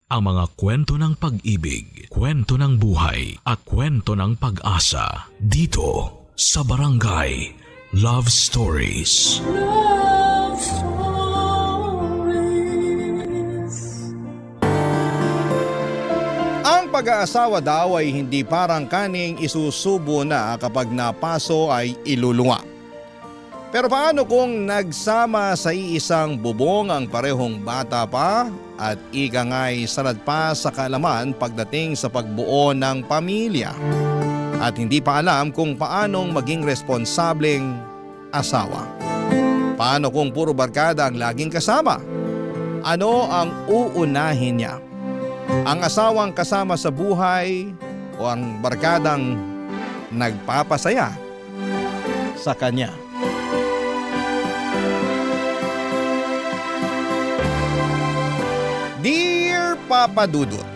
Ang mga kwento ng pag-ibig, kwento ng buhay at kwento ng pag-asa dito sa Barangay Love Stories. Love Stories. Ang pag-aasawa daw ay hindi parang kaning isusubo na kapag napaso ay iluluwa. Pero paano kung nagsama sa iisang bubong ang parehong bata pa at ika nga'y sanad pa sa kaalaman pagdating sa pagbuo ng pamilya at hindi pa alam kung paanong maging responsableng asawa? Paano kung puro barkada ang laging kasama? Ano ang uunahin niya? Ang asawang kasama sa buhay o ang barkadang nagpapasaya sa kanya? Dear Papa Dudut,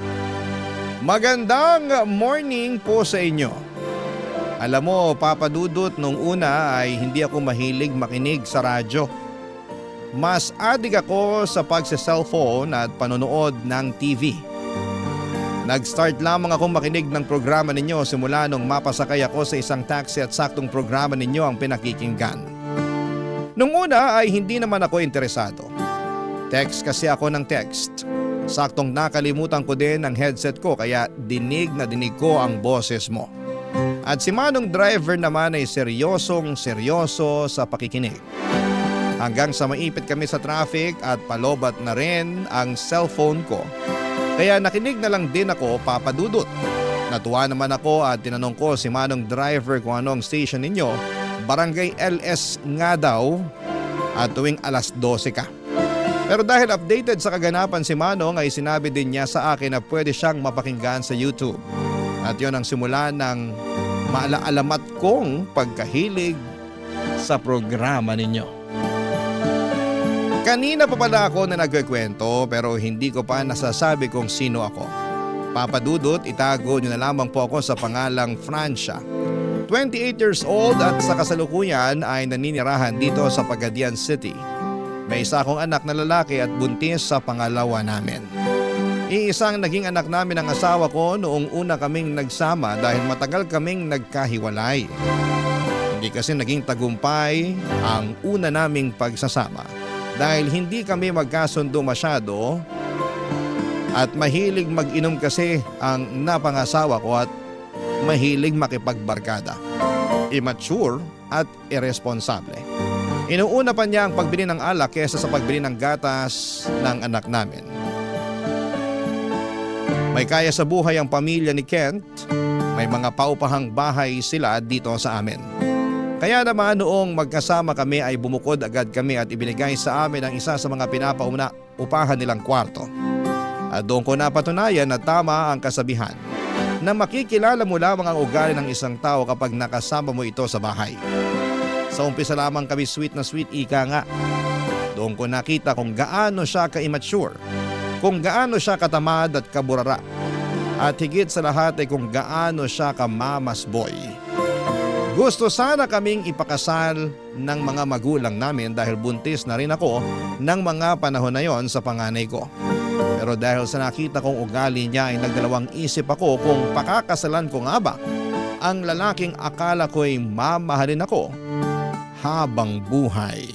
magandang morning po sa inyo. Alam mo Papa Dudut, nung una ay hindi ako mahilig makinig sa radyo. Mas adik ako sa pagsa-cellphone at panonood ng TV. Nag-start lamang akong makinig ng programa ninyo simula nung mapasakay ako sa isang taxi at saktong programa ninyo ang pinakikinggan. Nung una ay hindi naman ako interesado. Text kasi ako ng text. Saktong nakalimutan ko din ang headset ko kaya dinig na dinig ko ang boses mo. At si Manong driver naman ay seryoso sa pakikinig. Hanggang sa maipit kami sa traffic at palobat na rin ang cellphone ko. Kaya nakinig na lang din ako, Papa Dudut. Natuwa naman ako at tinanong ko si Manong driver kung anong station ninyo. Barangay LS nga daw at tuwing alas 12 ka. Pero dahil updated sa kaganapan si Manong ay sinabi din niya sa akin na pwede siyang mapakinggan sa YouTube. At yon ang simula ng maalaalamat kong pagkahilig sa programa ninyo. Kanina pa pala ako na nagkikwento pero hindi ko pa nasasabi kung sino ako. Papa Dudut, itago niyo na lamang po ako sa pangalang Francia. 28 years old at sa kasalukuyan ay naninirahan dito sa Pagadian City. May isa akong anak na lalaki at buntis sa pangalawa namin. Iisang naging anak namin ang asawa ko noong una kaming nagsama dahil matagal kaming nagkahiwalay. Hindi kasi naging tagumpay ang una naming pagsasama dahil hindi kami magkasundo masyado at mahilig mag-inom kasi ang napangasawa ko at mahilig makipagbarkada. Immature at irresponsable. Inuuna pa niya ang pagbili ng alak kesa sa pagbili ng gatas ng anak namin. May kaya sa buhay ang pamilya ni Kent, may mga paupahang bahay sila dito sa amin. Kaya naman noong magkasama kami ay bumukod agad kami at ibinigay sa amin ang isa sa mga pinapauna upahan nilang kwarto. At doon ko napatunayan na tama ang kasabihan na makikilala mo lamang ang ugali ng isang tao kapag nakasama mo ito sa bahay. Sa umpisa lamang kami sweet na sweet, ika nga. Doon ko nakita kung gaano siya ka-immature, kung gaano siya katamad at kaburara, at higit sa lahat ay kung gaano siya ka-mama's boy. Gusto sana kaming ipakasal ng mga magulang namin dahil buntis na rin ako ng mga panahon na yon sa panganay ko. Pero dahil sa nakita kong ugali niya ay nagdalawang isip ako kung pakakasalan ko nga ba ang lalaking akala ko'y mamahalin ako habang buhay.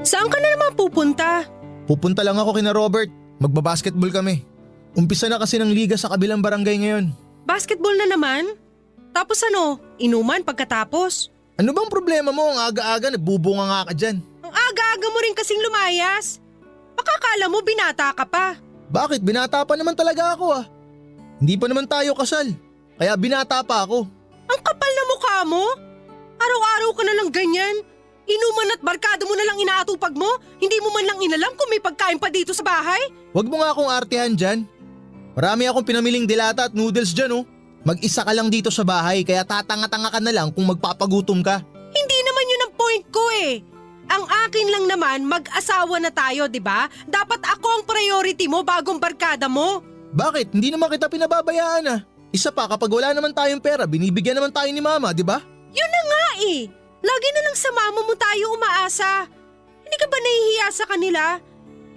Saan ka na naman pupunta? Pupunta lang ako kina Robert. Magbabasketball kami. Umpisa na kasi ng liga sa kabilang barangay ngayon. Basketball na naman? Tapos ano, inuman pagkatapos? Ano bang problema mo? Ang aga-aga nagbubunga nga ka dyan. Ang aga-aga mo rin kasing lumayas. Baka akala mo binata ka pa. Bakit? Binata pa naman talaga ako ah. Hindi pa naman tayo kasal. Kaya binata pa ako. Ang kapal na mukha mo. Araw-araw ka na lang ganyan. Inuman at barkada mo na lang inaatupag mo. Hindi mo man lang inalam kung may pagkain pa dito sa bahay. Huwag mo nga akong artehan dyan. Marami akong pinamiling dilata at noodles dyan oh. Mag-isa ka lang dito sa bahay kaya tatanga-tanga ka na lang kung magpapagutom ka. Hindi naman yun ang point ko eh. Ang akin lang naman, mag-asawa na tayo, di ba? Dapat ako ang priority mo bagong barkada mo. Bakit? Hindi naman kita pinababayaan ah. Isa pa kapag wala naman tayong pera, binibigyan naman tayo ni mama, di ba? Yun na nga eh. Lagi na lang sa mama mo tayo umaasa. Hindi ka ba nahihiya sa kanila?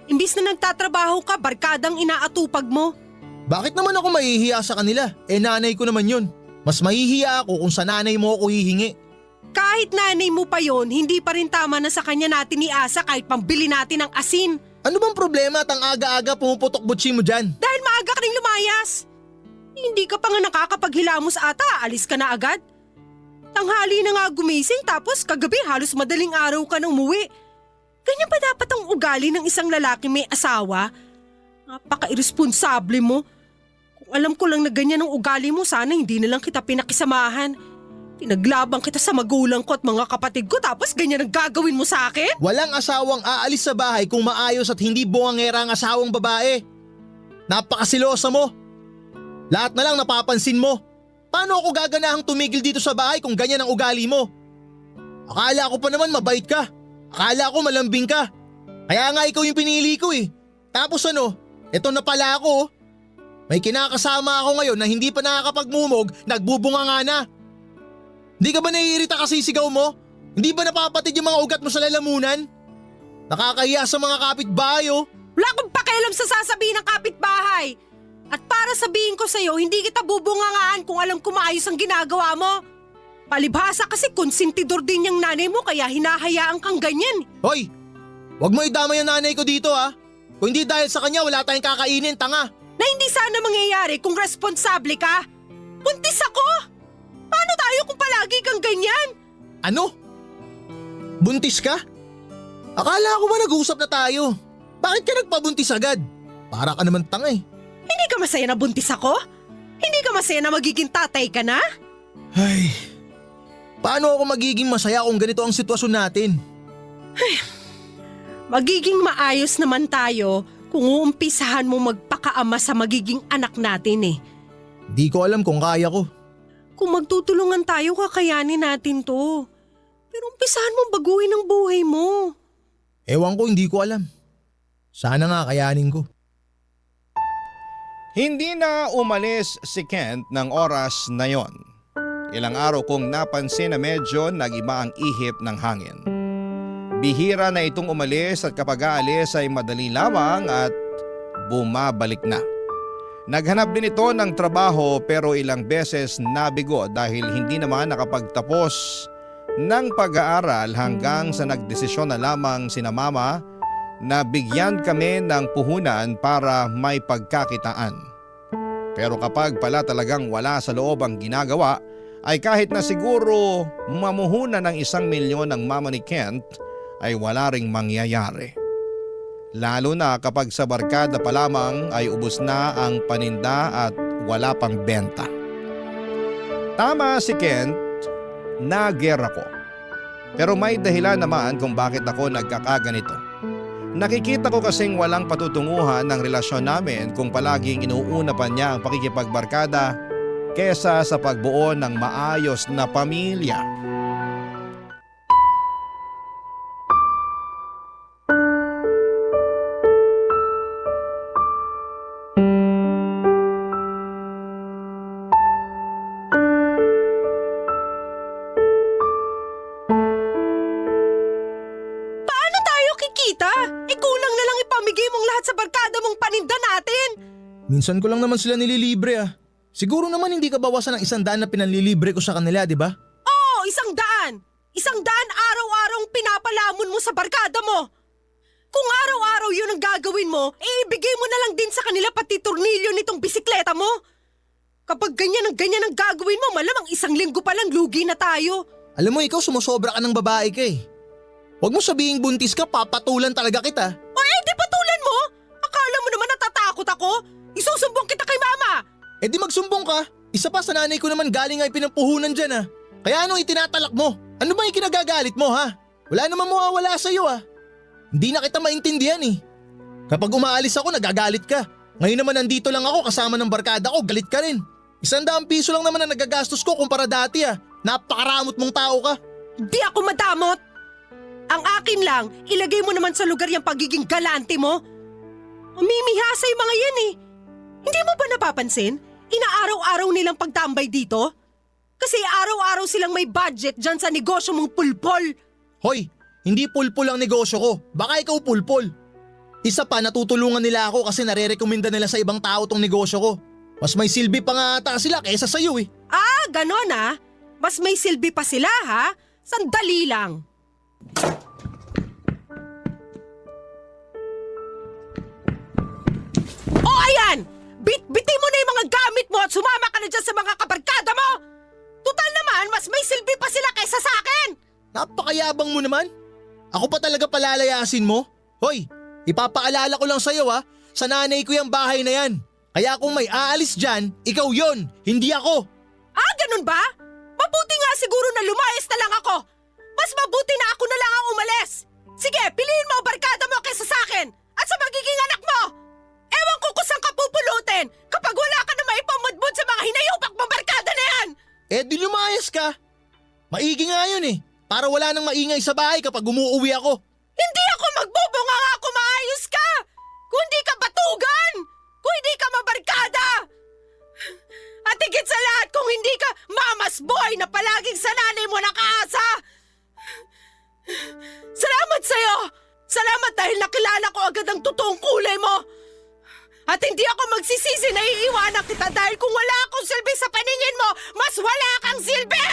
Imbis na nagtatrabaho ka, barkadang inaatupag mo. Bakit naman ako mahihiya sa kanila? Nanay ko naman yun. Mas mahihiya ako kung sa nanay mo ako hihingi. Kahit nanay mo pa yon, hindi pa rin tama na sa kanya natin iasa kahit pambili natin ng asin. Ano bang problema at ang aga-aga pumuputok butsi mo dyan? Dahil maaga ka rin lumayas. Hindi ka pa nga nakakapaghilamos ata, alis ka na agad. Tanghali na nga gumising tapos kagabi halos madaling araw ka nang umuwi. Ganyan pa dapat ang ugali ng isang lalaki may asawa? Napaka-irresponsable mo. Kung alam ko lang na ganyan ang ugali mo, sana hindi na lang kita pinakisamahan. Pinaglabang kita sa magulang ko at mga kapatid ko tapos ganyan ang gagawin mo sa akin? Walang asawang aalis sa bahay kung maayos at hindi bungangera ang asawang babae. Napakasilosa mo. Lahat na lang napapansin mo. Paano ako gaganahang tumigil dito sa bahay kung ganyan ang ugali mo? Akala ko pa naman mabait ka. Akala ko malambing ka. Kaya nga ikaw yung pinili ko eh. Tapos eto na pala ako. May kinakasama ako ngayon na hindi pa nakakapagmumog, nagbubunga nga na. Hindi ka ba naiirita kasi sigaw mo? Hindi ba napapatid yung mga ugat mo sa lalamunan? Nakakahiya sa mga kapitbahay oh. Wala akong pakialam sa sasabihin ng kapitbahay. At para sabihin ko sa'yo, hindi kita bubungangaan kung alam ko maayos ang ginagawa mo. Palibhasa kasi konsentidor din yung nanay mo kaya hinahayaan kang ganyan. Hoy! Huwag mo idamay ang nanay ko dito ha. Kung hindi dahil sa kanya wala tayong kakainin, tanga. Na hindi sana mangyayari kung responsable ka. Buntis ako! Paano tayo kung palagi kang ganyan? Ano? Buntis ka? Akala ko ba nag-uusap na tayo? Bakit ka nagpabuntis agad? Para ka naman tanga eh. Hindi ka masaya na buntis ako? Hindi ka masaya na magiging tatay ka na? Ay, paano ako magiging masaya kung ganito ang sitwasyon natin? Magiging maayos naman tayo kung uumpisahan mo magpakaama sa magiging anak natin eh. Di ko alam kung kaya ko. Kung magtutulungan tayo, kakayanin natin to. Pero umpisahan mo baguhin ang buhay mo. Ewan ko, hindi ko alam. Sana nga kayanin ko. Hindi na umalis si Kent ng oras na yon. Ilang araw kong napansin na medyo nag-iba ang ihip ng hangin. Bihira na itong umalis at kapag aalis ay madali lamang at bumabalik na. Naghanap din ito ng trabaho pero ilang beses nabigo dahil hindi naman nakapagtapos ng pag-aaral hanggang sa nagdesisyon na lamang sina mama na bigyan kami ng puhunan para may pagkakitaan. Pero kapag pala talagang wala sa loob ang ginagawa ay kahit na siguro mamuhunan ng 1 milyon ng mama ni Kent ay wala ring mangyayari. Lalo na kapag sa barkada pa lamang ay ubos na ang paninda at wala pang benta. Tama si Kent, nagera ko. Pero may dahilan naman kung bakit ako nagkakaganito. Nakikita ko kasing walang patutunguhan ng relasyon namin kung palaging inuuna pa niya ang pakikipagbarkada kesa sa pagbuo ng maayos na pamilya. Minsan ko lang naman sila nililibre ah. Siguro naman hindi ka bawasan ng 100 na pinanlilibre ko sa kanila, di ba? Oo, 100! 100 araw-araw pinapalamon mo sa barkada mo! Kung araw-araw yun ang gagawin mo, ibigay mo na lang din sa kanila pati tornilyo nitong bisikleta mo. Kapag ganyan ang gagawin mo, malamang 1 linggo pa lang lugi na tayo. Alam mo ikaw sumusobra ka ng babae ka eh. Huwag mo sabihing buntis ka, papatulan talaga kita. O di patulan mo? Akala mo naman natatakot ako? Isusumbong kita kay mama! Di magsumbong ka. Isa pa sa nanay ko naman galing ay pinampuhunan dyan ah. Kaya anong itinatalak mo? Ano ba yung kinagagalit mo ha? Wala namang mawawala sa'yo ah. Hindi na kita maintindihan eh. Kapag umaalis ako nagagalit ka. Ngayon naman nandito lang ako kasama ng barkada ko, galit ka rin. 100 piso lang naman ang nagagastos ko kumpara dati ah. Napakaramot mong tao ka. Di ako madamot. Ang akin lang, ilagay mo naman sa lugar yung pagiging galante mo. Mamimihasa yung mga yan eh. Hindi mo ba napapansin? Inaaraw-araw nilang pagtambay dito? Kasi araw-araw silang may budget dyan sa negosyo mong pulpol. Hoy, hindi pulpol ang negosyo ko. Baka ikaw pulpol. Isa pa, natutulungan nila ako kasi nare-recommenda nila sa ibang tao tong negosyo ko. Mas may silbi pa nga ata sila kaysa sa'yo eh. Ah, ganon ah. Mas may silbi pa sila ha? Sandali lang. O ayan! Bit-biti mo na yung mga gamit mo at sumama ka na dyan sa mga kabarkada mo! Tutal naman, mas may silbi pa sila kaysa sa akin! Napakayabang mo naman. Ako pa talaga palalayasin mo? Hoy, ipapaalala ko lang sa'yo ha. Sa nanay ko yung bahay na yan. Kaya kung may aalis dyan, ikaw yon, hindi ako. Ah, ganun ba? Mabuti nga siguro na lumayas na lang ako. Mas mabuti na ako na lang ang umalis. Sige, piliin mo ang barkada mo kaysa sa akin at sa magiging anak mo. Ewan ko kung saan ka pupulutin kapag wala ka na maipamudbud sa mga hinayupak mong barkada na yan. Eh di lumayas ka. Maigi nga yun eh. Para wala nang maingay sa bahay kapag umuuwi ako. Hindi ako magbubunga nga kung maayos ka. Kung hindi ka batugan. Kung hindi ka mabarkada. At higit sa lahat kung hindi ka mama's boy na palaging sa nanay mo nakaasa. Salamat sa'yo. Salamat dahil nakilala ko agad ang totoong kulay mo. At hindi ako magsisisi na iiwanan kita dahil kung wala akong silbi sa paningin mo, mas wala kang silbi!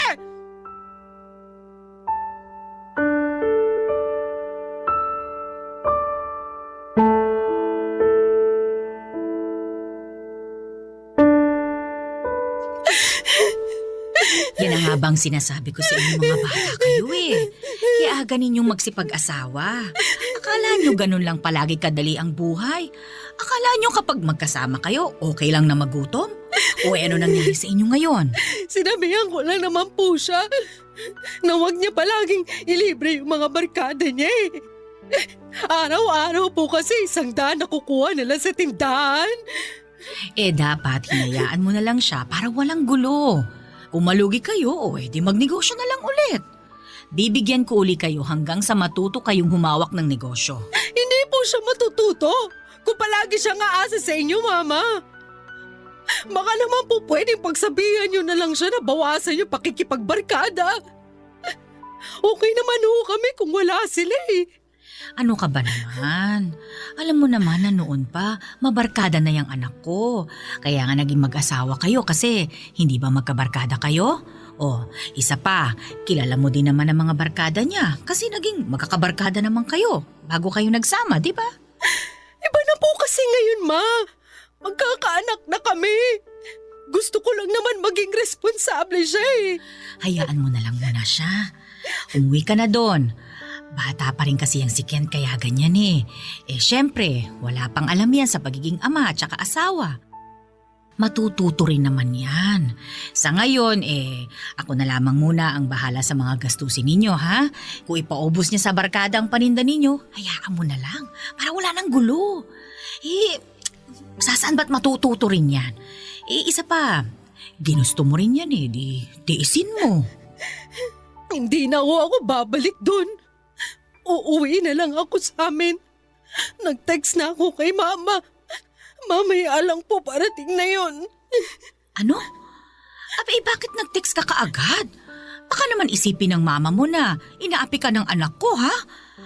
Yan ang habang sinasabi ko sa inyo mga bata kayo eh. Kaya ganin yung magsipag-asawa. Akala nyo ganun lang palagi kadali ang buhay? Akala nyo kapag magkasama kayo, okay lang na magutom? O ano nangyari sa inyo ngayon? Sinabihan ko lang naman po siya na huwag niya palaging ilibre yung mga barkada niya eh. Araw-araw po kasi 100 nakukuha nila sa tindahan. Eh dapat hinayaan mo na lang siya para walang gulo. Kung malugi kayo, o edi magnegosyo na lang ulit. Bibigyan ko uli kayo hanggang sa matuto kayong humawak ng negosyo. Hindi po siya matututo kung palagi siya nga asa sa inyo, Mama. Baka naman po pwedeng pagsabihan niyo na lang siya na bawasan yung pakikipagbarkada. Okay naman ho kami kung wala sila eh. Ano ka ba naman? Alam mo naman na noon pa, mabarkada na yung anak ko. Kaya nga naging mag-asawa kayo kasi hindi ba magkabarkada kayo? O, isa pa, kilala mo din naman ang mga barkada niya kasi naging magkakabarkada naman kayo bago kayo nagsama, di ba? Iba na po kasi ngayon, Ma. Magkakaanak na kami. Gusto ko lang naman maging responsable siya eh. Hayaan mo na lang muna siya. Umuwi ka na doon. Bata pa rin kasi yung si Ken kaya ganyan eh. Eh syempre, wala pang alam yan sa pagiging ama at saka asawa. Matututo rin naman yan. Sa ngayon ako na lamang muna ang bahala sa mga gastusin ninyo ha. Kung ipaubos niya sa barkada ang paninda ninyo, hayaan mo na lang para wala nang gulo. Sasaan ba't matututo rin yan? Isa pa, ginusto mo rin yan tiisin mo. Hindi na ho ako babalik doon. Uuwi na lang ako sa amin. Nag-text na ako kay Mama. Mamaya lang po parating na yon. Ano? Bakit nag-text ka kaagad? Baka naman isipin ng mama mo na inaapi ka ng anak ko, ha?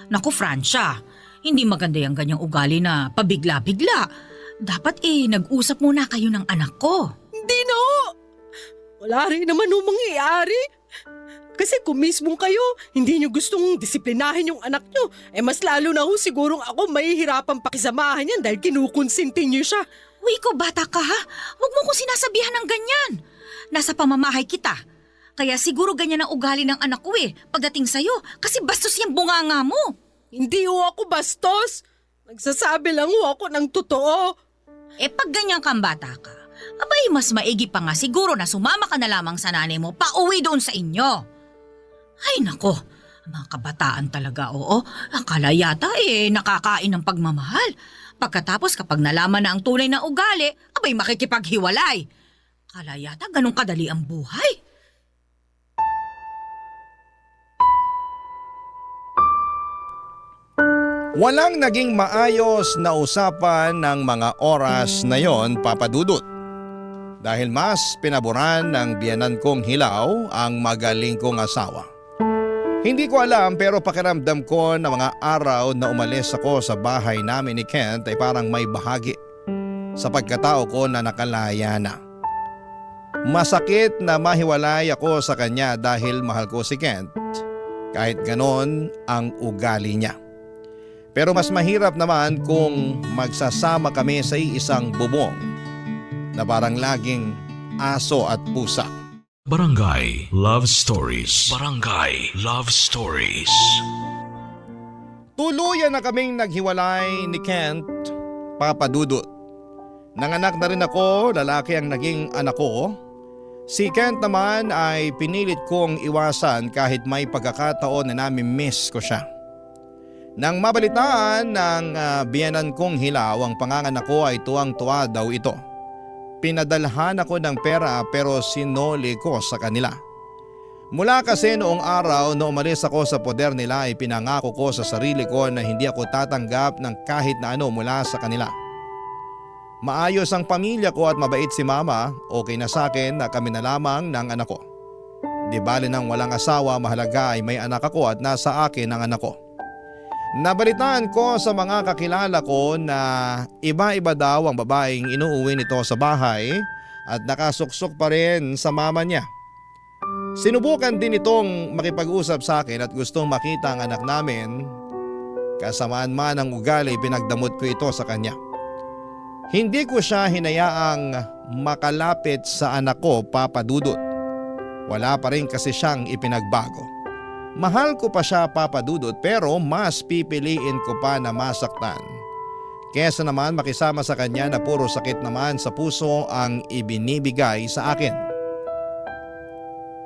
Naku, Francia, hindi maganda yung ganyang ugali na pabigla-bigla. Dapat nag-usap muna kayo ng anak ko. Hindi na ho. Wala rin naman ho mangyayari. Kasi kung mismong kayo, hindi nyo gustong disiplinahin yung anak nyo, mas lalo na ho sigurong ako mahihirapan pakisamahan yan dahil kinukonsinti nyo siya. Uy, ikaw bata ka ha? Huwag mo ko sinasabihan ng ganyan. Nasa pamamahay kita. Kaya siguro ganyan ang ugali ng anak ko pagdating sa'yo kasi bastos yung bunganga mo. Hindi ho ako bastos. Nagsasabi lang ho ako ng totoo. Pag ganyan kang bata ka, mas maigi pa nga siguro na sumama ka na lamang sa nanay mo pauwi doon sa inyo. Ay nako, mga kabataan talaga Akala yata nakakain ng pagmamahal. Pagkatapos kapag nalaman na ang tunay na ugali, makikipaghiwalay. Akala yata ganun kadali ang buhay. Walang naging maayos na usapan ng mga oras na yon, Papa Dudut. Dahil mas pinaboran ng biyanan kong hilaw ang magaling kong asawa. Hindi ko alam pero pakiramdam ko na mga araw na umalis ako sa bahay namin ni Kent ay parang may bahagi sa pagkatao ko na nakalaya na. Masakit na mahiwalay ako sa kanya dahil mahal ko si Kent kahit ganon ang ugali niya. Pero mas mahirap naman kung magsasama kami sa isang bubong na parang laging aso at pusa. Barangay Love Stories. Barangay Love Stories. Tuluyan na kaming naghiwalay ni Kent, Papa Dudut. Nanganak na rin ako, lalaki ang naging anak ko. Si Kent naman ay pinilit kong iwasan kahit may pagkakataon na nami-miss ko siya. Nang mabalitaan ng biyanan kong hilaw ang panganganak ko ay tuwang-tuwa daw ito. Pinadalhan ako ng pera pero sinoli ko sa kanila. Mula kasi noong araw na umalis ako sa poder nila ay pinangako ko sa sarili ko na hindi ako tatanggap ng kahit na ano mula sa kanila. Maayos ang pamilya ko at mabait si mama, okay na sa akin na kami na lamang ng anak ko. Di bali nang walang asawa, mahalaga ay may anak ako at nasa akin ang anak ko. Nabalitaan ko sa mga kakilala ko na iba-iba daw ang babaeng inuuwi nito sa bahay at nakasuksok pa rin sa mama niya. Sinubukan din itong makipag-usap sa akin at gustong makita ang anak namin. Kasamaan man ang ugali, pinagdamot ko ito sa kanya. Hindi ko siya hinayaang makalapit sa anak ko, Papa Dudut. Wala pa rin kasi siyang ipinagbago. Mahal ko pa siya, Papa Dudut, pero mas pipiliin ko pa na masaktan kesa naman makisama sa kanya na puro sakit naman sa puso ang ibinibigay sa akin.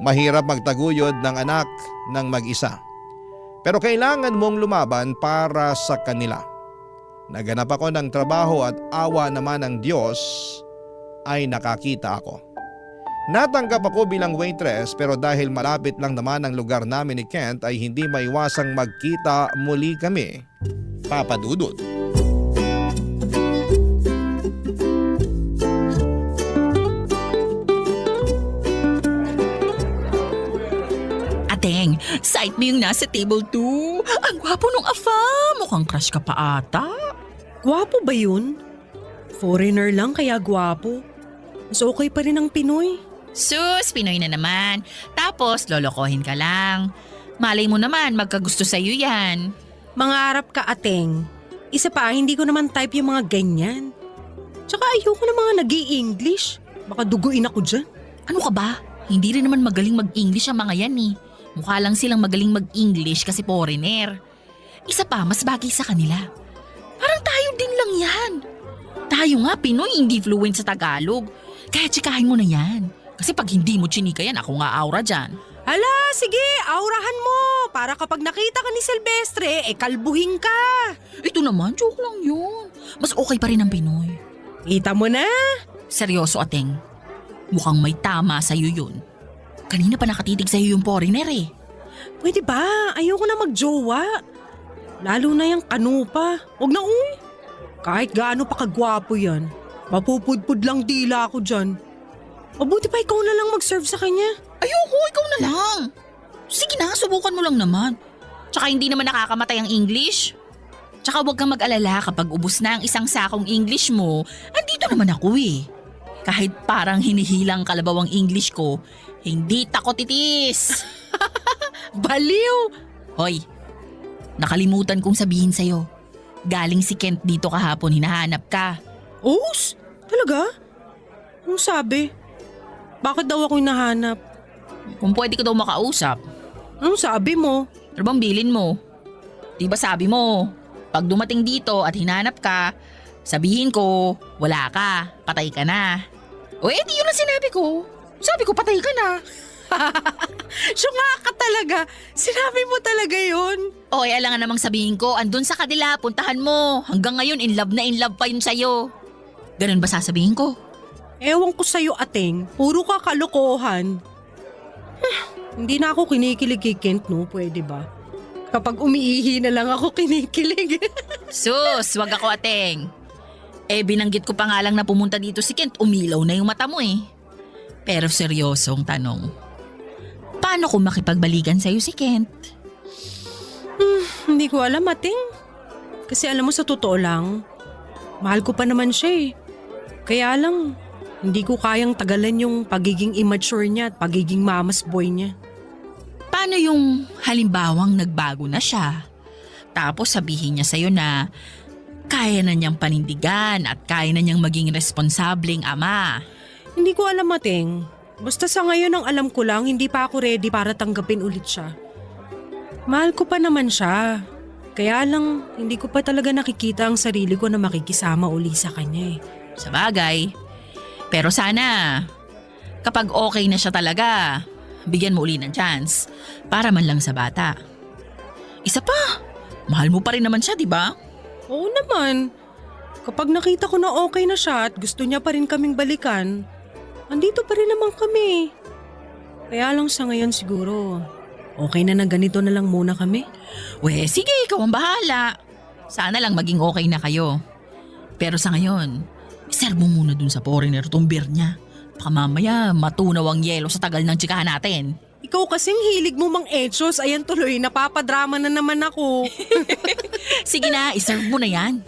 Mahirap magtaguyod ng anak ng mag-isa, pero kailangan mong lumaban para sa kanila. Naganap ako ng trabaho at awa naman ng Diyos ay nakakita ako. Natanggap ako bilang waitress pero dahil malapit lang naman ang lugar namin ni Kent ay hindi maiwasang magkita muli kami, Papa Dudut. Ateng, sight mo yung nasa table 2. Ang gwapo nung afa. Mukhang crush ka pa ata. Gwapo ba yun? Foreigner lang kaya gwapo. Mas okay pa rin ang Pinoy. Sus, Pinoy na naman. Tapos lolokohin ka lang. Malay mo naman, magkagusto sa'yo yan. Mangarap ka, Ateng. Isa pa, hindi ko naman type yung mga ganyan. Tsaka ayoko na mga nag-i-English. Baka duguin ako dyan. Ano ka ba? Hindi rin naman magaling mag-English ang mga yan eh. Mukha lang silang magaling mag-English kasi foreigner. Isa pa, mas bagay sa kanila. Parang tayo din lang yan. Tayo nga, Pinoy, hindi fluent sa Tagalog. Kaya tsikahin mo na yan. Kasi pag hindi mo chinika yan, ako nga aura dyan. Hala, sige, aurahan mo. Para kapag nakita ka ni Silvestre, kalbuhin ka. Ito naman, joke lang yun. Mas okay pa rin ang Pinoy. Kita mo na. Seryoso, Ateng. Mukhang may tama sa'yo yun. Kanina pa nakatitig sa'yo yung foreigner eh. Pwede ba? Ayoko na magjowa. Lalo na yung kanupa. Huwag na uy. Kahit gaano pa kagwapo yan, mapupudpud lang dila ako dyan. Mabuti pa ikaw na lang mag-serve sa kanya. Ayoko, ikaw na lang. Sige na, subukan mo lang naman. Tsaka hindi naman nakakamatay ang English. Tsaka huwag kang mag-alala kapag ubos na ang isang sakong English mo, andito naman ako eh. Kahit parang hinihilang kalabaw ang English ko, hindi takot itis. Baliw! Hoy, nakalimutan kong sabihin sa'yo. Galing si Kent dito kahapon, hinahanap ka. Os? Talaga? Anong sabi? Bakit daw ako hinahanap? Kung pwede ko daw makausap. Anong sabi mo? Ano bang bilin mo? Diba sabi mo, pag dumating dito at hinanap ka, sabihin ko, wala ka, patay ka na. O edi yun ang sinabi ko. Sabi ko, patay ka na. Syunga ka talaga. Sinabi mo talaga yun. O alangan namang sabihin ko, andun sa kanila, puntahan mo. Hanggang ngayon, in love pa yun sa'yo. Ganun ba sasabihin ko? Ewan ko sa'yo, Ateng. Puro ka kalokohan. Hindi na ako kinikilig kay Kent, no? Pwede ba? Kapag umiihi na lang ako kinikilig. Sus, wag ako Ateng. Binanggit ko pa nga lang na pumunta dito si Kent, umilaw na yung mata mo eh. Pero seryosong tanong, paano kung makipagbalikan sa'yo si Kent? Hindi ko alam, Ateng. Kasi alam mo, sa totoo lang, mahal ko pa naman siya eh. Kaya lang, hindi ko kayang tagalan yung pagiging immature niya at pagiging mama's boy niya. Paano yung halimbawang nagbago na siya? Tapos sabihin niya sa'yo na kaya na niyang panindigan at kaya na niyang maging responsableng ama. Hindi ko alam, Ateng. Basta sa ngayon ang alam ko lang, hindi pa ako ready para tanggapin ulit siya. Mahal ko pa naman siya. Kaya lang, hindi ko pa talaga nakikita ang sarili ko na makikisama uli sa kanya eh. Sa bagay. Pero sana, kapag okay na siya talaga, bigyan mo uli ng chance para man lang sa bata. Isa pa, mahal mo pa rin naman siya, di ba? Oo naman. Kapag nakita ko na okay na siya at gusto niya pa rin kaming balikan, andito pa rin naman kami. Kaya lang sa ngayon siguro, okay na ganito na lang muna kami. Sige, ikaw ang bahala. Sana lang maging okay na kayo. Pero sa ngayon, iserve mo muna dun sa foreigner tong beer niya. Baka mamaya matunaw ang yelo sa tagal ng tsikahan natin. Ikaw kasing hilig mo mang etchos, ayan tuloy, napapadrama na naman ako. Sige na, iserve mo na yan.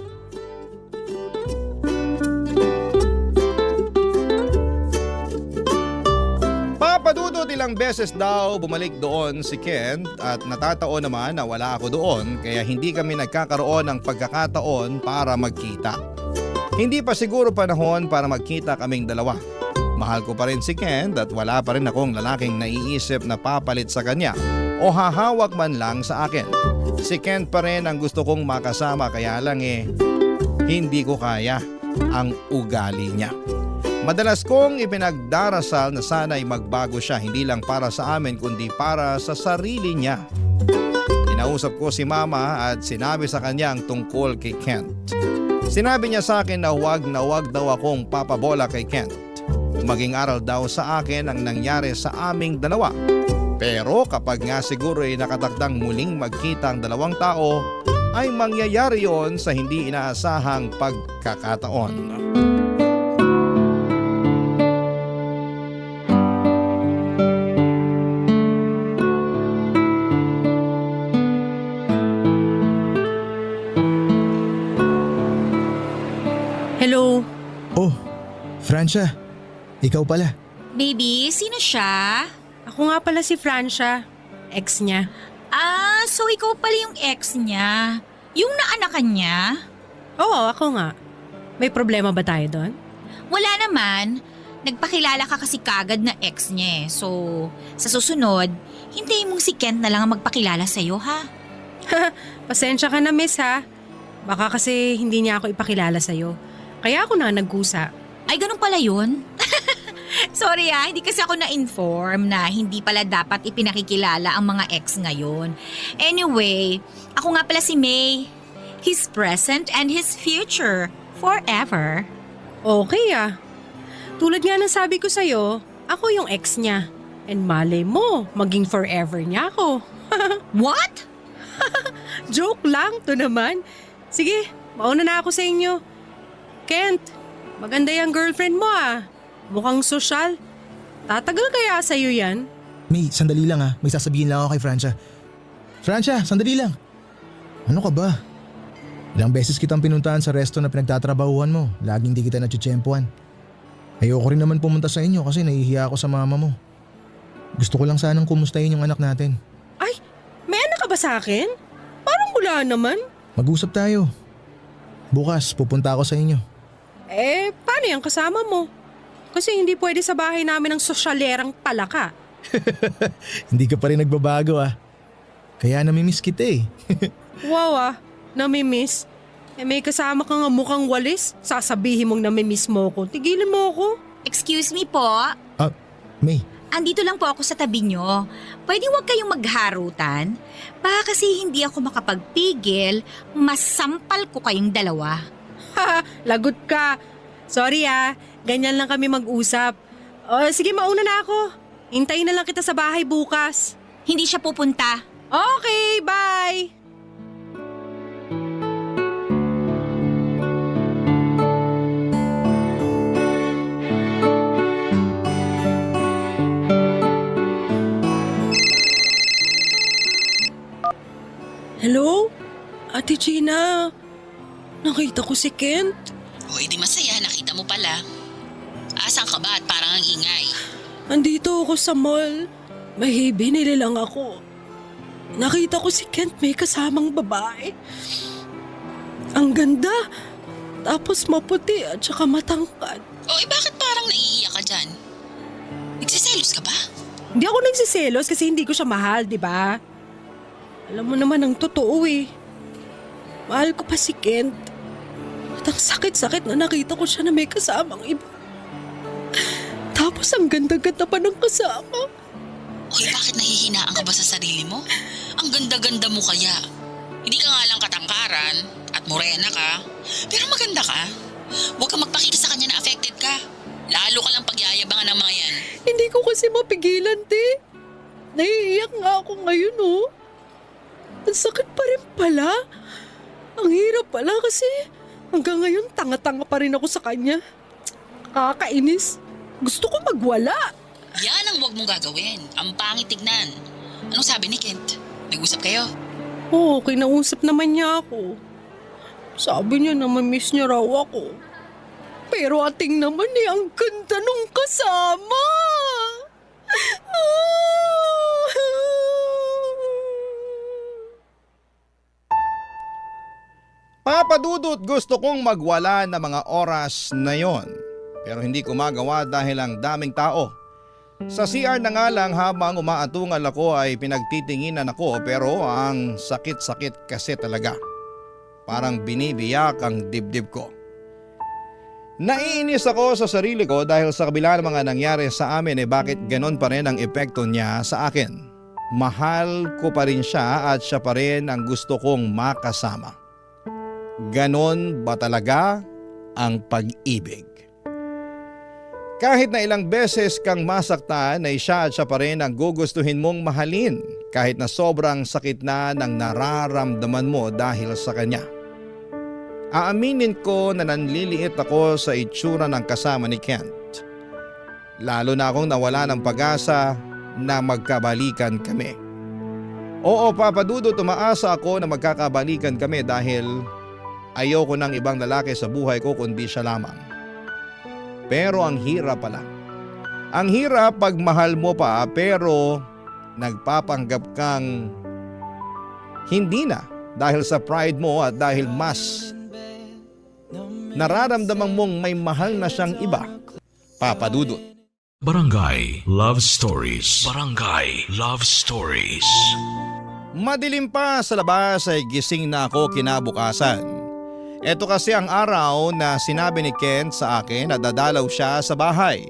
Papadudot ilang beses daw bumalik doon si Kent at natataon naman na wala ako doon kaya hindi kami nagkakaroon ng pagkakataon para magkita. Hindi pa siguro panahon para magkita kaming dalawa. Mahal ko pa rin si Kent at wala pa rin akong lalaking naiisip na papalit sa kanya o hahawak man lang sa akin. Si Kent pa rin ang gusto kong makasama kaya lang hindi ko kaya ang ugali niya. Madalas kong ipinagdarasal na sana'y magbago siya hindi lang para sa amin kundi para sa sarili niya. Kinausap ko si Mama at sinabi sa kanya ang tungkol kay Kent. Sinabi niya sa akin na wag daw akong papabola kay Kent. Maging aral daw sa akin ang nangyari sa aming dalawa. Pero kapag nga siguro ay nakatakdang muling magkita ang dalawang tao, ay mangyayari yon sa hindi inaasahang pagkakataon. Hello? Oh, Francia, ikaw pala. Baby, sino siya? Ako nga pala si Francia, ex niya. So ikaw pala yung ex niya. Yung naanakan niya? Oo, ako nga. May problema ba tayo doon? Wala naman. Nagpakilala ka kasi kagad na ex niya eh. So, sa susunod, hintayin mong si Kent na lang ang magpakilala sa'yo ha? Pasensya ka na, miss ha. Baka kasi hindi niya ako ipakilala sa'yo. Kaya ako na nagkusa. Ay, ganun pala yun? Sorry hindi kasi ako na-inform na hindi pala dapat ipinakikilala ang mga ex ngayon. Anyway, ako nga pala si May. His present and his future. Forever. Okay Tulad nga ng sabi ko sa'yo, ako yung ex niya. And malay mo, maging forever niya ako. What? Joke lang to naman. Sige, mauna na ako sa inyo. Kent, maganda yung girlfriend mo Mukhang sosyal. Tatagal kaya sa'yo yan? May, sandali lang May sasabihin lang ako kay Francia. Francia, sandali lang. Ano ka ba? Ilang beses kitang pinuntahan sa resto na pinagtatrabahuhan mo. Laging di kita natsyempohan. Ayoko rin naman pumunta sa inyo kasi nahihiya ako sa mama mo. Gusto ko lang sanang kumustahin yung anak natin. Ay, may anak ka ba sa akin? Parang wala naman. Mag-usap tayo. Bukas, pupunta ako sa inyo. Paano yung kasama mo? Kasi hindi pwede sa bahay namin ng sosyalerang palaka. Hindi ka pa rin nagbabago Kaya namimiss kita Wow namimiss. May kasama ka nga mukhang walis. Sasabihin mong namimiss mo ko. Tigilan mo ako. Excuse me po. May, Andito lang po ako sa tabi nyo. Pwede huwag kayong magharutan. Baka kasi hindi ako makapagpigil, masampal ko kayong dalawa. Lagot ka. Sorry Ganyan lang kami mag-usap. Sige, mauna na ako. Hintayin na lang kita sa bahay bukas. Hindi siya pupunta. Okay, bye! Hello? Ate Gina, nakita ko si Kent. O edi masaya, nakita mo pala. Asan ka ba at parang ang ingay? Andito ako sa mall. May binili lang ako. Nakita ko si Kent may kasamang babae. Ang ganda. Tapos maputi at saka matangkad. O bakit parang naiiyak ka dyan? Nagsiselos ka ba? Hindi ako nagsiselos kasi hindi ko siya mahal, di ba? Alam mo naman ang totoo eh. Mahal ko pa si Kent. At ang sakit-sakit na nakita ko siya na may kasamang iba. Tapos ang ganda-ganda pa ng kasama. Oy, bakit nahihinaan ka ba sa sarili mo? Ang ganda-ganda mo kaya. Hindi ka nga lang katangkaran at morena ka. Pero maganda ka. Huwag ka magpakita sa kanya na affected ka. Lalo ka lang pagyayabangan ng mga yan. Hindi ko kasi mapigilan, te. Naiiyak nga ako ngayon, oh. Ang sakit pa rin pala. Ang hirap pala kasi hanggang ngayon tanga-tanga pa rin ako sa kanya. Kakainis. Gusto ko magwala. Yan ang huwag mong gagawin. Ang pangit tignan. Anong sabi ni Kent? Nag-usap kayo? Oo, kinausap naman niya ako. Sabi niya na mamiss niya raw ako. Pero ating naman eh, ang ganda nung kasama. Papa Dudut, gusto kong magwala ng mga oras na yon. Pero hindi ko magawa dahil ang daming tao. Sa CR na nga lang habang umaatungal ako ay pinagtitinginan ako pero ang sakit-sakit kasi talaga. Parang binibiyak ang dibdib ko. Naiinis ako sa sarili ko dahil sa kabila ng mga nangyari sa amin bakit ganon pa rin ang epekto niya sa akin. Mahal ko pa rin siya at siya pa rin ang gusto kong makasama. Ganon ba talaga ang pag-ibig? Kahit na ilang beses kang masaktan ay siya at siya pa rin ang gugustuhin mong mahalin kahit na sobrang sakit na ng nararamdaman mo dahil sa kanya. Aaminin ko na nanliliit ako sa itsura ng kasama ni Kent. Lalo na akong nawala ng pag-asa na magkabalikan kami. Oo, Papa Dudut, umaasa ako na magkakabalikan kami dahil ayoko ng ibang lalaki sa buhay ko kundi siya lamang. Pero ang hirap pala. Ang hirap pag mahal mo pa pero nagpapanggap kang hindi na dahil sa pride mo at dahil mas nararamdaman mong may mahal na siyang iba. Papa Dudut. Barangay Love Stories. Barangay Love Stories. Madilim pa sa labas ay gising na ako kinabukasan. Ito kasi ang araw na sinabi ni Kent sa akin na dadalaw siya sa bahay.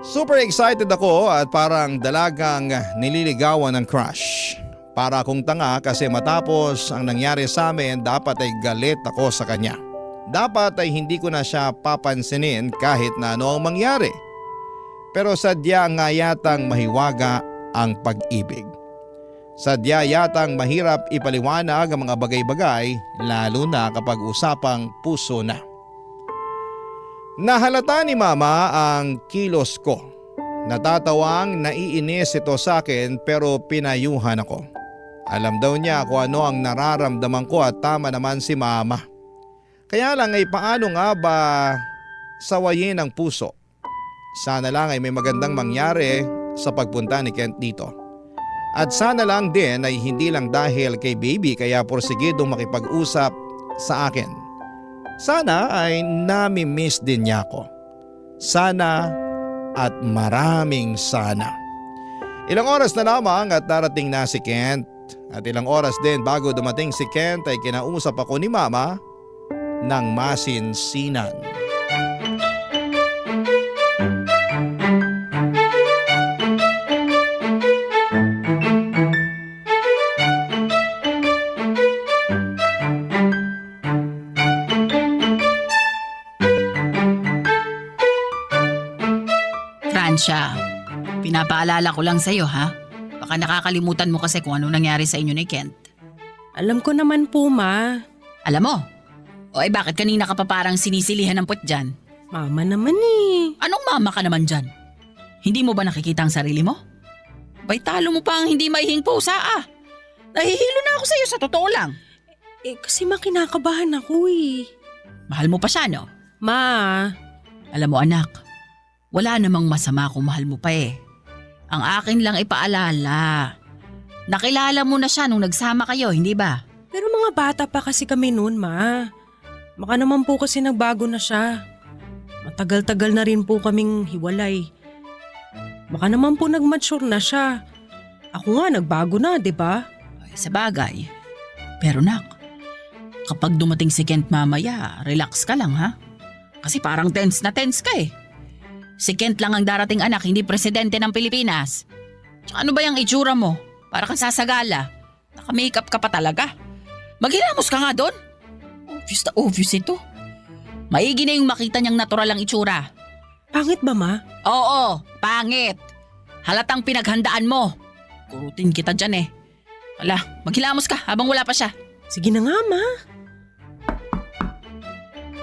Super excited ako at parang dalagang nililigawan ng crush. Para akong tanga kasi matapos ang nangyari sa amin dapat ay galit ako sa kanya. Dapat ay hindi ko na siya papansinin kahit na ano ang mangyari. Pero sadya nga yatang mahiwaga ang pag-ibig. Sadya yatang mahirap ipaliwanag ang mga bagay-bagay lalo na kapag usapang puso na. Nahalata ni Mama ang kilos ko. Natatawang naiinis ito sa akin pero pinayuhan ako. Alam daw niya kung ano ang nararamdaman ko at tama naman si Mama. Kaya lang ay paano nga ba sawayin ang puso? Sana lang ay may magandang mangyari sa pagpunta ni Kent dito. At sana lang din ay hindi lang dahil kay baby kaya porsigidong makipag-usap sa akin. Sana ay nami-miss din niya ako. Sana at maraming sana. Ilang oras na lamang at darating na si Kent. At ilang oras din bago dumating si Kent ay kinausap ako ni Mama ng masinsinan. Francia, pinapaalala ko lang sa'yo ha. Baka nakakalimutan mo kasi kung ano nangyari sa inyo ni Kent. Alam ko naman po, Ma. Alam mo? O bakit kanina ka pa parang sinisilihan ng puwet dyan? Mama naman eh. Anong mama ka naman dyan? Hindi mo ba nakikita ang sarili mo? Bay talo mo pa ang hindi maihing pusa ah. Nahihilo na ako sa'yo sa totoo lang. Kasi kinakabahan ako eh. Mahal mo pa siya no? Ma, Alam mo anak, wala namang masama kung mahal mo pa eh. Ang akin lang ipaalala. Nakilala mo na siya nung nagsama kayo, hindi ba? pero mga bata pa kasi kami noon, Ma. Baka naman po kasi nagbago na siya. Matagal-tagal na rin po kaming hiwalay. Baka naman po nag-mature na siya. Ako nga, nagbago na, di ba? Ay, sa bagay. Pero nak, kapag dumating si Kent mamaya, relax ka lang ha? Kasi parang tense na tense ka eh. Si Kent lang ang darating anak, hindi presidente ng Pilipinas. Tsaka ano ba yung itsura mo? Para kang sasagala. Naka-makeup ka pa talaga. Maghilamos ka nga doon. Obvious na obvious ito. Maigi na yung makita niyang natural ang itsura. Pangit ba, Ma? Oo, pangit. Halatang pinaghandaan mo. Kurutin kita dyan eh. Wala, maghilamos ka habang wala pa siya. Sige na nga, Ma.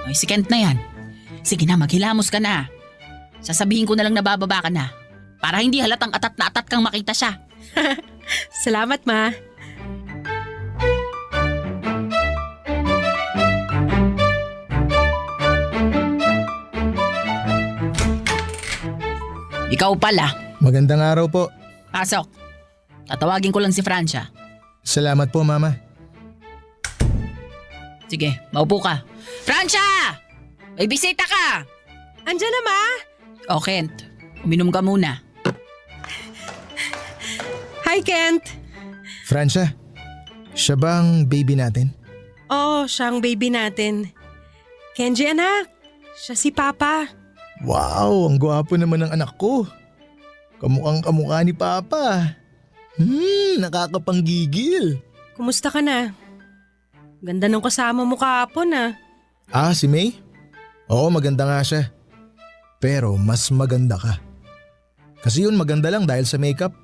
Ay, si Kent na yan. Sige na, maghilamos ka na. Sasabihin ko na lang na bababa ka na. Para hindi halatang atat na atat kang makita siya. Salamat, Ma. Ikaw pala. Magandang araw po. Pasok. Tatawagin ko lang si Francia. Salamat po, Mama. Sige, maupo ka. Francia! May bisita ka! Andiyan na, Ma. O Kent, uminom ka muna. Hi, Kent. Francia, siya ba ang baby natin? Oo, siya ang baby natin. Kenji, anak. Siya si Papa. Wow, ang gwapo naman ng anak ko. Kamukhang kamukha ni Papa. Nakakapanggigil. Kumusta ka na? Ganda ng kasama mo kahapon, ah. Ah, si May? Oo, maganda nga siya. Pero mas maganda ka. Kasi yun maganda lang dahil sa makeup.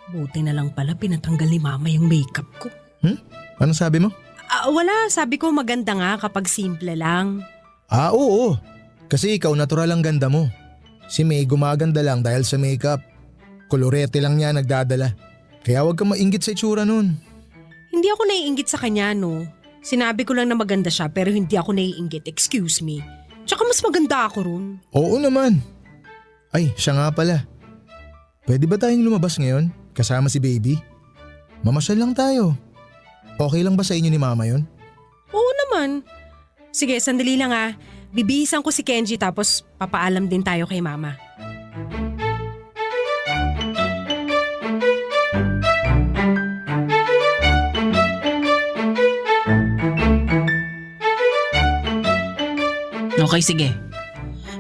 Buti na lang pala pinatanggal ni Mama yung makeup ko. Anong sabi mo? Wala, sabi ko maganda nga kapag simple lang. Ah, oo. Kasi ikaw natural ang ganda mo. Si May gumaganda lang dahil sa makeup. Kolorete lang niya nagdadala. Kaya huwag kang mainggit sa itsura nun. Hindi ako naiinggit sa kanya, no. Sinabi ko lang na maganda siya pero hindi ako naiinggit, excuse me. Tsaka mas maganda ako ron. Oo naman. Ay, siya nga pala. Pwede ba tayong lumabas ngayon? Kasama si baby? Mamasyal lang tayo. Okay lang ba sa inyo ni Mama yon? Oo naman. Sige, sandali lang ah. Bibihisan ko si Kenji tapos papaalam din tayo kay Mama. Okay, sige.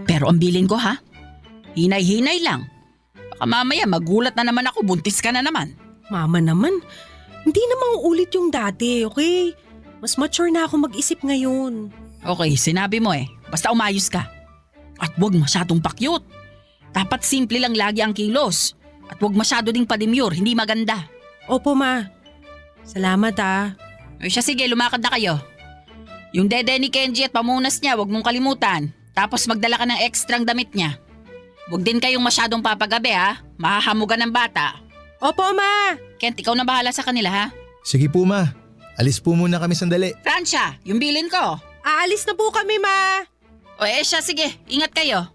Pero ang bilin ko ha, hinay-hinay lang. Baka mamaya magulat na naman ako, buntis ka na naman. Mama naman, hindi na mauulit yung dati, okay? Mas mature na ako mag-isip ngayon. Okay, sinabi mo eh. Basta umayos ka. At huwag masyadong pakyut. Dapat simple lang lagi ang kilos. At huwag masyado ding padimyur, hindi maganda. Opo, Ma. Salamat ah. O siya, sige, lumakad na kayo. Yung dede ni Kenji at pamunas niya, huwag mong kalimutan. Tapos magdala ka ng ekstrang damit niya. Huwag din kayong masyadong papagabi ha. Mahahamugan ng bata. Opo, Ma. Kent, ikaw na bahala sa kanila ha. Sige po, Ma. Alis po muna kami sandali. Francia, yung bilin ko. Aalis na po kami, Ma. O siya, sige, ingat kayo.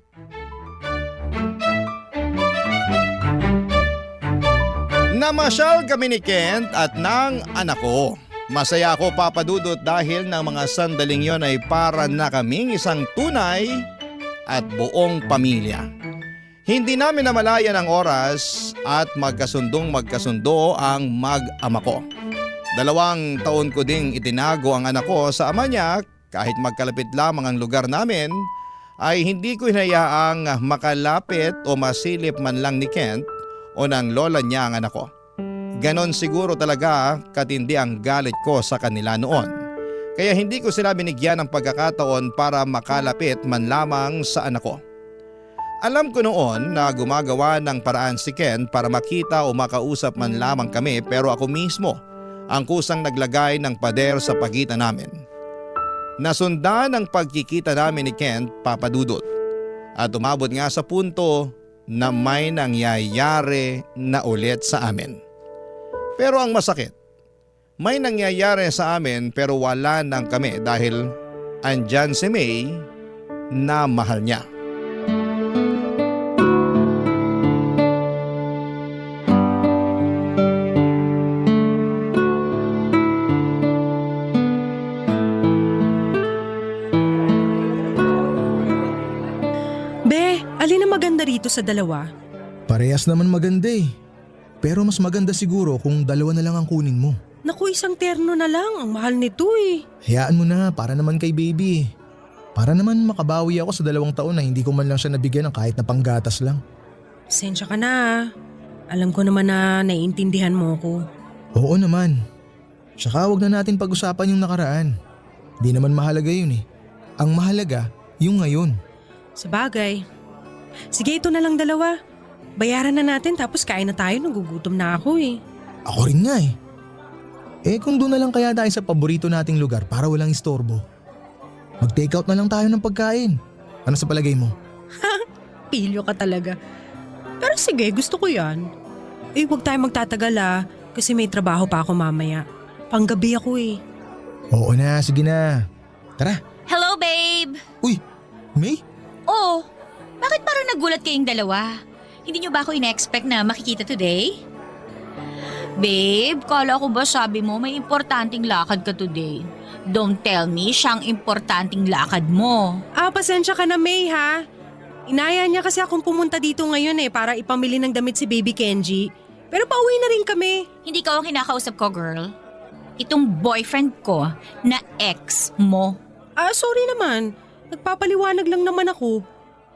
Namasyal kami ni Kent at ng anak ko. Masaya ako, Papa Dudut, dahil ng mga sandaling yon ay para na kaming isang tunay at buong pamilya. Hindi namin namalayan ang oras at magkasundo ang mag-ama ko. 2 taon ko ding itinago ang anak ko sa ama niya. Kahit magkalapit lamang ang lugar namin, ay hindi ko hinayaang makalapit o masilip man lang ni Kent o ng lola niya ang anak ko. Ganon siguro talaga katindi ang galit ko sa kanila noon. Kaya hindi ko sila binigyan ng pagkakataon para makalapit man lamang sa anak ko. Alam ko noon na gumagawa ng paraan si Ken para makita o makausap man lamang kami, pero ako mismo ang kusang naglagay ng pader sa pagitan namin. Nasundan ang pagkikita namin ni Ken, Papa Dudut, at umabot nga sa punto na may nangyayari na ulit sa amin. Pero ang masakit, may nangyayari sa amin pero wala nang kami dahil andyan si May na mahal niya. Be, alin ang maganda rito sa dalawa? Parehas naman maganda eh. Pero mas maganda siguro kung dalawa na lang ang kunin mo. Naku, isang terno na lang. Ang mahal nito eh. Hayaan mo na, para naman kay baby. Para naman makabawi ako sa 2 taon na hindi ko man lang siya nabigyan ng kahit na panggatas lang. Pasensya ka na ah. Alam ko naman na naiintindihan mo ko. Oo naman. Tsaka wag na natin pag-usapan yung nakaraan. Di naman mahalaga yun eh. Ang mahalaga, yung ngayon. Sabagay. Sige, ito na lang 2. Bayaran na natin tapos kain na tayo. Nagugutom na ako eh. Ako rin nga eh. Kung doon na lang kaya tayo sa paborito nating lugar para walang istorbo. Mag-take out na lang tayo ng pagkain. Ano sa palagay mo? Pilyo ka talaga. Pero sige, gusto ko yan. Huwag tayo magtatagal ah. Kasi may trabaho pa ako mamaya. Panggabi ako eh. Oo na, sige na. Tara. Hello, babe! Uy, May? Oh, bakit parang nagulat kayong dalawa? Hindi niyo ba ako ina-expect na makikita today? Babe, kala ko ba sabi mo may importanteng lakad ka today? Don't tell me siyang importanteng lakad mo. Pasensya ka na May ha. Inaya niya kasi akong pumunta dito ngayon eh para ipamili ng damit si Baby Kenji. Pero pauwi na rin kami. Hindi ka ang kinakausap ko, girl. Itong boyfriend ko na ex mo. Sorry naman. Nagpapaliwanag lang naman ako.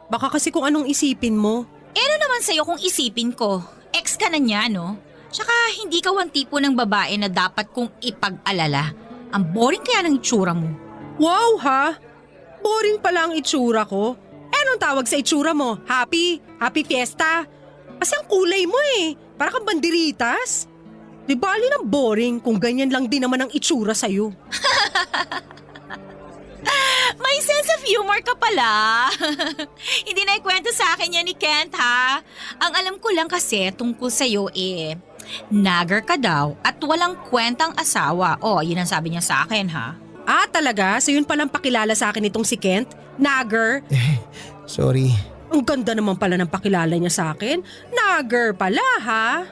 Baka kasi kung anong isipin mo. Ano naman sa'yo kung isipin ko? Ex ka na niya, no? Tsaka hindi ka ang tipo ng babae na dapat kong ipag-alala. Ang boring kaya ng itsura mo. Wow ha? Boring pala ang itsura ko. Anong tawag sa itsura mo? Happy? Happy fiesta? Kasi ang kulay mo eh. Para kang banderitas. Di bali ng boring kung ganyan lang din naman ang itsura sa'yo. May sense of humor ka pala. Hindi na ikwento sa akin yan ni Kent ha. Ang alam ko lang kasi tungkol sa'yo nagger ka daw at walang kwentang asawa. Yun ang sabi niya sa akin ha. Talaga? So yun palang pakilala sa akin itong si Kent? Nagger? Sorry. Ang ganda naman pala ng pakilala niya sa akin. Nagger pala ha?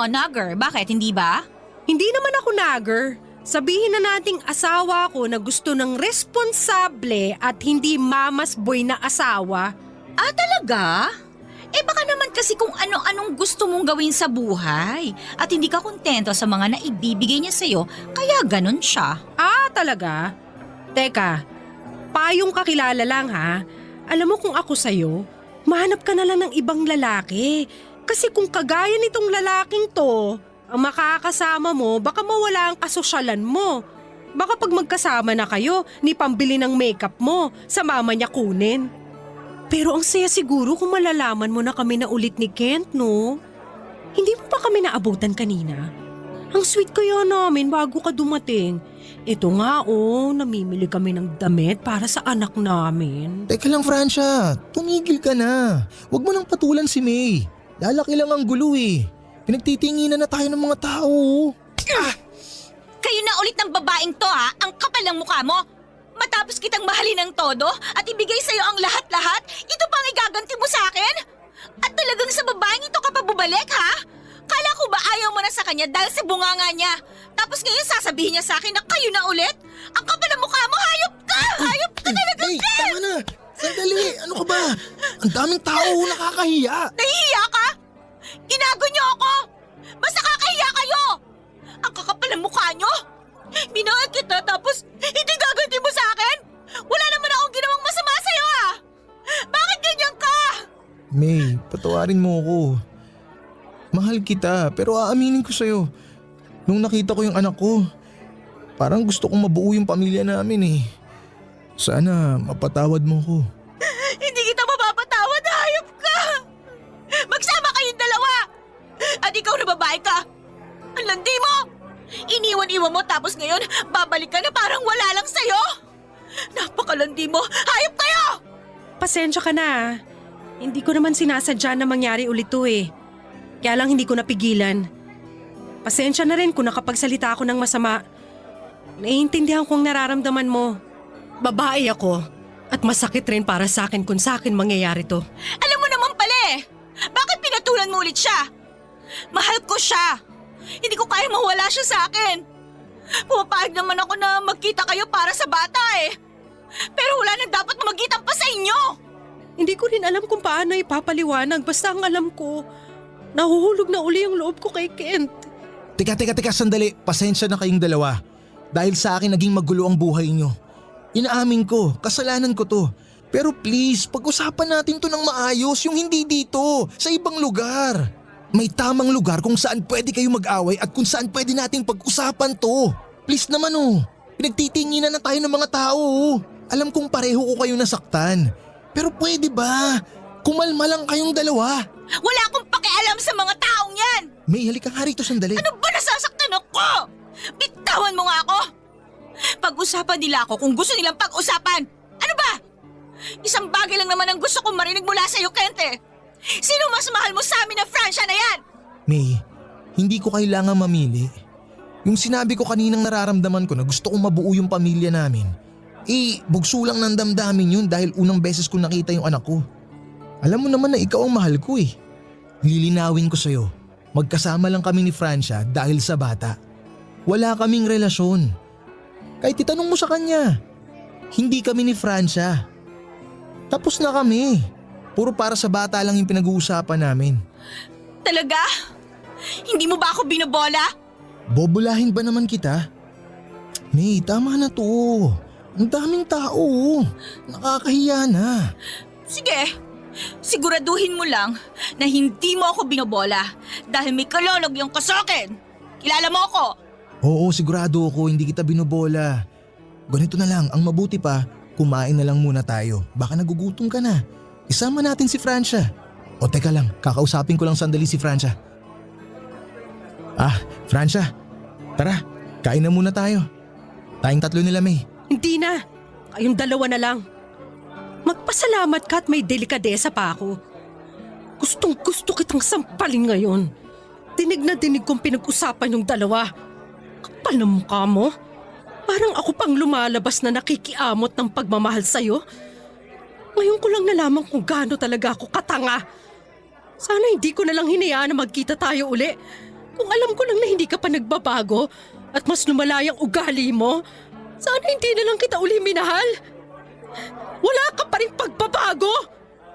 Nagger. Bakit? Hindi ba? Hindi naman ako nagger. Sabihin na nating asawa ko na gusto ng responsable at hindi mamas boy na asawa. Talaga? Baka naman kasi kung ano-anong gusto mong gawin sa buhay at hindi ka kontento sa mga naibibigay niya sa'yo, kaya ganun siya. Talaga? Teka, payong kakilala lang ha. Alam mo kung ako sa'yo, mahanap ka na lang ng ibang lalaki. Kasi kung kagaya nitong lalaking to, ang makakasama mo, baka mawala ang kasosyalan mo. Baka pag magkasama na kayo, ni pambili ng makeup mo, sa mama niya kunin. Pero ang saya siguro kung malalaman mo na kami na ulit ni Kent, no? Hindi mo pa kami naabutan kanina? Ang sweet kaya namin bago ka dumating. Ito nga namimili kami ng damit para sa anak namin. Teka lang, Francia. Tumigil ka na. Huwag mo nang patulan si May. Lalaki lang ang gulo eh. Pinagtitinginan na tayo ng mga tao. Kayo na ulit ng babaeng to ha, ang kapal ng mukha mo. Matapos kitang mahalin ng todo at ibigay sa'yo ang lahat-lahat, ito pang igaganti mo sa akin? At talagang sa babaeng ito ka pa bubalik ha? Kala ko ba ayaw mo na sa kanya dahil sa bunganga niya? Tapos ngayon sasabihin niya sa akin na kayo na ulit? Ang kapal ng mukha mo, hayop ka! Hayop ka talaga, Hey, Ken! tama na! Sandali! Ano ka ba? Ang daming tao, nakakahiya! Nahihiya ka? Inago niyo ako! Basta kakahiya kayo! Ang kakapal ng mukha niyo! Minahal kita tapos hindi gaganti mo sa akin? Wala naman akong ginawang masama sa'yo ah! Bakit ganyan ka? May, patawarin mo ako. Mahal kita, pero aaminin ko sa'yo. Nung nakita ko yung anak ko, parang gusto kong mabuo yung pamilya namin eh. Sana mapatawad mo ko. Hindi kita mapapatawad, hayop ka! landi mo! Iniwan-iwan mo tapos ngayon babalik ka na parang wala lang sa'yo! Napakalandi mo! Hayop kayo! Pasensya ka na ah. Hindi ko naman sinasadya na mangyari ulit to eh. Kaya lang hindi ko napigilan. Pasensya na rin kung nakapagsalita ako ng masama. Naiintindihan kong nararamdaman mo. Babae ako at masakit rin para sa akin kung sa akin mangyayari to. Alam mo naman pala eh! Bakit pinatulan mo ulit siya? Mahal ko siya! Hindi ko kaya mawala siya sa akin! Pumapayag naman ako na magkita kayo para sa bata eh! Pero wala nang dapat magitan pa sa inyo! Hindi ko rin alam kung paano ipapaliwanag basta ang alam ko, nahuhulog na uli ang loob ko kay Kent. Teka, sandali. Pasensya na kayong dalawa. Dahil sa akin naging magulo ang buhay nyo. Inaamin ko, kasalanan ko to. Pero please, pag-usapan natin to ng maayos, yung hindi dito, sa ibang lugar. May tamang lugar kung saan pwede kayo mag-away at kung saan pwede nating pag-usapan to. Please naman oh, pinagtitinginan na tayo ng mga tao oh. Alam kong pareho ko kayo nasaktan. Pero pwede ba? Kumalma lang kayong dalawa. Wala akong pakialam sa mga taong yan! May halika nga rito sandali. Ano ba nasasaktan ako? Bitawan mo nga ako! Pag-usapan nila ako kung gusto nilang pag-usapan. Ano ba? Isang bagay lang naman ang gusto kong marinig mula sa'yo, Kent eh. Sino mas mahal mo sa amin na Francia na yan? May, hindi ko kailangan mamili. Yung sinabi ko kaninang nararamdaman ko na gusto kong mabuo yung pamilya namin, bugso lang ng damdamin yun dahil unang beses ko nakita yung anak ko. Alam mo naman na ikaw ang mahal ko eh. Lilinawin ko sa'yo, magkasama lang kami ni Francia dahil sa bata. Wala kaming relasyon. Kahit itanong mo sa kanya, hindi kami ni Francia. Tapos na kami. Puro para sa bata lang yung pinag-uusapan namin. Talaga? Hindi mo ba ako binobola? Bobolahin ba naman kita? May, tama na to. Ang daming tao. Nakakahiya na. Sige, siguraduhin mo lang na hindi mo ako binobola dahil may kalolog yung kasakin. Kilala mo ako? Oo, sigurado ako hindi kita binobola. Ganito na lang, ang mabuti pa, kumain na lang muna tayo. Baka nagugutom ka na. Isama natin si Francia. O teka lang, kakausapin ko lang sandali si Francia. Francia, tara, kain na muna tayo. Tayong tatlo nila, May. Hindi na. Kayong dalawa na lang. Magpasalamat ka at may delikadesa pa ako. Gustong gusto kitang sampalin ngayon. Dinig na dinig kong pinag-usapan yung dalawa. Kapal ng mukha mo. Parang ako pang lumalabas na nakikiamot ng pagmamahal sa'yo. Ngayon ko lang nalaman kung gaano talaga ako katanga. Sana hindi ko na lang hinayaan na magkita tayo uli. Kung alam ko lang na hindi ka pa nagbabago at mas lumalayang ugali mo, sana hindi na lang kita uli minahal. Wala ka pa rin pagbabago.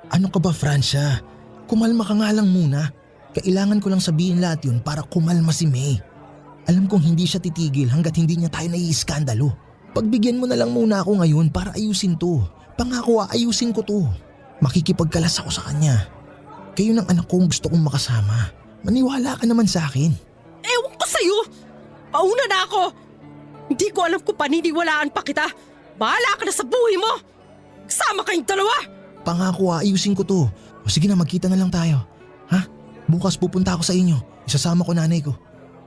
Ano ka ba, Francia? Kumalma ka nga lang muna. Kailangan ko lang sabihin lahat yun para kumalma si May. Alam kong hindi siya titigil hanggat hindi niya tayo naiiskandalo. Pagbigyan mo na lang muna ako ngayon para ayusin to. Pangako ayusin ko to. Makikipagkalas ako sa kanya. Kayo ng anak kong gusto kong makasama. Maniwala ka naman sa akin. Ewan ko sa'yo. Pauna na ako. Hindi ko alam kung paniniwalaan pa kita. Bahala ka na sa buhay mo. Sama kayong dalawa. Pangako ayusin ko to. O sige na, magkita na lang tayo. Ha? Bukas pupunta ako sa inyo. Isasama ko nanay ko.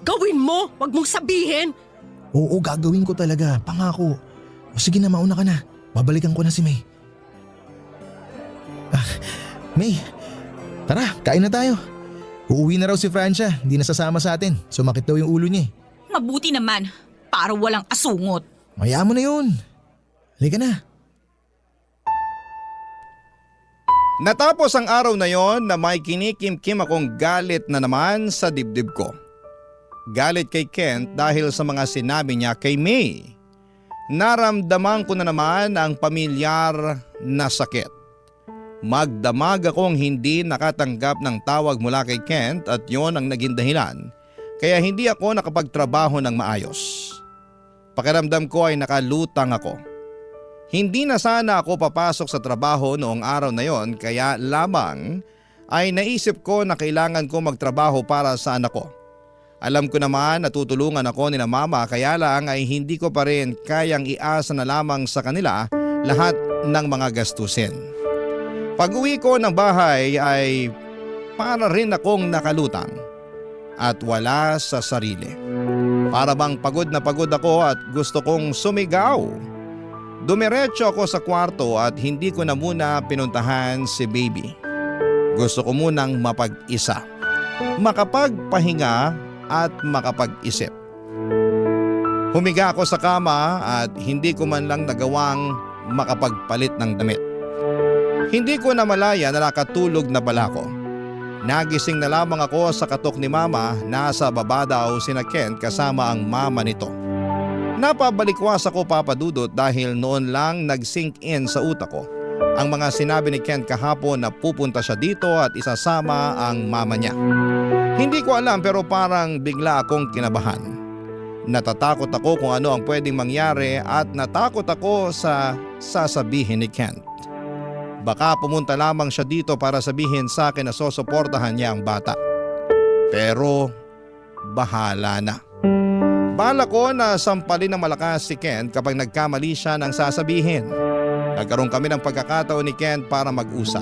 Gawin mo. Wag mong sabihin. Oo, gagawin ko talaga. Pangako. O sige na, mauna ka na. Babalikan ko na si May. May, tara, kain na tayo. Uuwi na raw si Francia. Hindi na sasama sa atin. Sumakit daw yung ulo niya. Mabuti naman, para walang asungot. Maya mo na yun. Halika na. Natapos ang araw na yon na may kinikim-kim akong galit na naman sa dibdib ko. Galit kay Kent dahil sa mga sinabi niya kay May. Naramdaman ko na naman ang pamilyar na sakit. Magdamag akong hindi nakatanggap ng tawag mula kay Kent at yon ang naging dahilan kaya hindi ako nakapagtrabaho ng maayos. Pakiramdam ko ay nakalutang ako. Hindi na sana ako papasok sa trabaho noong araw na yon kaya lamang ay naisip ko na kailangan ko magtrabaho para sa anak ko. Alam ko naman na tutulungan ako ni na mama kaya lang ay hindi ko pa rin kayang iasa na lamang sa kanila lahat ng mga gastusin. Pag uwi ko ng bahay ay para rin akong nakalutang. at wala sa sarili. Para bang pagod na pagod ako at gusto kong sumigaw. Dumiretso ako sa kwarto at hindi ko na muna pinuntahan si baby. Gusto ko munang mapag-isa, makapagpahinga at makapag-isip. Humiga ako sa kama at hindi ko man lang nagawang makapagpalit ng damit. Hindi ko namalaya na nakatulog na pala ako. Nagising na lamang ako sa katok ni mama, nasa baba daw sina Ken kasama ang mama nito. Napabalikwas ako, Papa Dudut, dahil noon lang nag-sink in sa utak ko ang mga sinabi ni Ken kahapon na pupunta siya dito at isasama ang mama niya. Hindi ko alam pero parang bigla akong kinabahan. Natatakot ako kung ano ang pwedeng mangyari at natakot ako sa sasabihin ni Ken. Baka pumunta lamang siya dito para sabihin sa akin na susuportahan niya ang bata. Pero bahala na. Bala ko na sampalin ng malakas si Ken kapag nagkamali siya ng sasabihin. Nagkaroon kami ng pagkakataon ni Ken para mag-usap.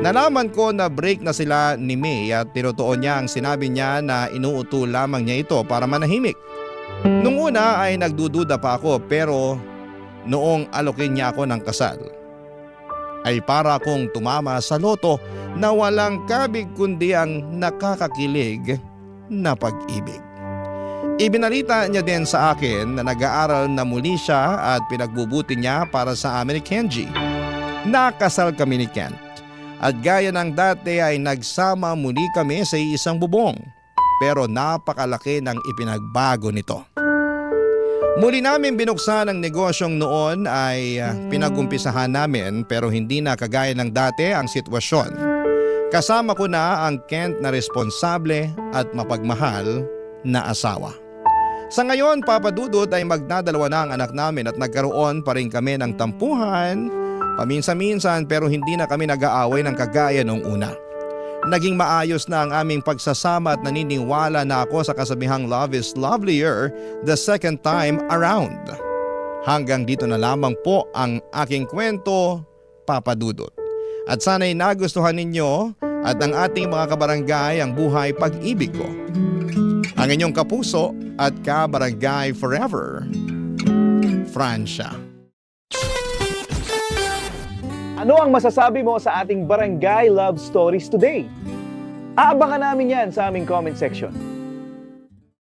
Nalaman ko na break na sila ni May at tinutuon niya ang sinabi niya na inuuto lamang niya ito para manahimik. Nung una ay nagdududa pa ako pero noong alokin niya ako ng kasal ay para akong tumama sa loto na walang kabig kundi ang nakakakilig na pag-ibig. Ibinalita niya din sa akin na nag-aaral na muli siya at pinagbubuti niya para sa amin ni Kenji. Nakasal kami ni Kent at gaya ng dati ay nagsama muli kami sa isang bubong. Pero napakalaki ng ipinagbago nito. Muli namin binuksan ang negosyong noon ay pinagumpisahan namin pero hindi na kagaya ng dati ang sitwasyon. Kasama ko na ang Kent na responsable at mapagmahal na asawa. Sa ngayon, Papa Dudut, ay magdadalawa na ang anak namin at nagkaroon pa rin kami ng tampuhan paminsan-minsan pero hindi na kami nag-aaway ng kagaya nung una. Naging maayos na ang aming pagsasama at naniniwala na ako sa kasabihang love is lovelier the second time around. Hanggang dito na lamang po ang aking kwento, Papa Dudut. At sana'y nagustuhan ninyo at ang ating mga kabarangay ang buhay pag-ibig ko. Ang inyong kapuso at kabarangay forever, Francia. Ano ang masasabi mo sa ating Barangay Love Stories today? Aabangan namin yan sa aming comment section.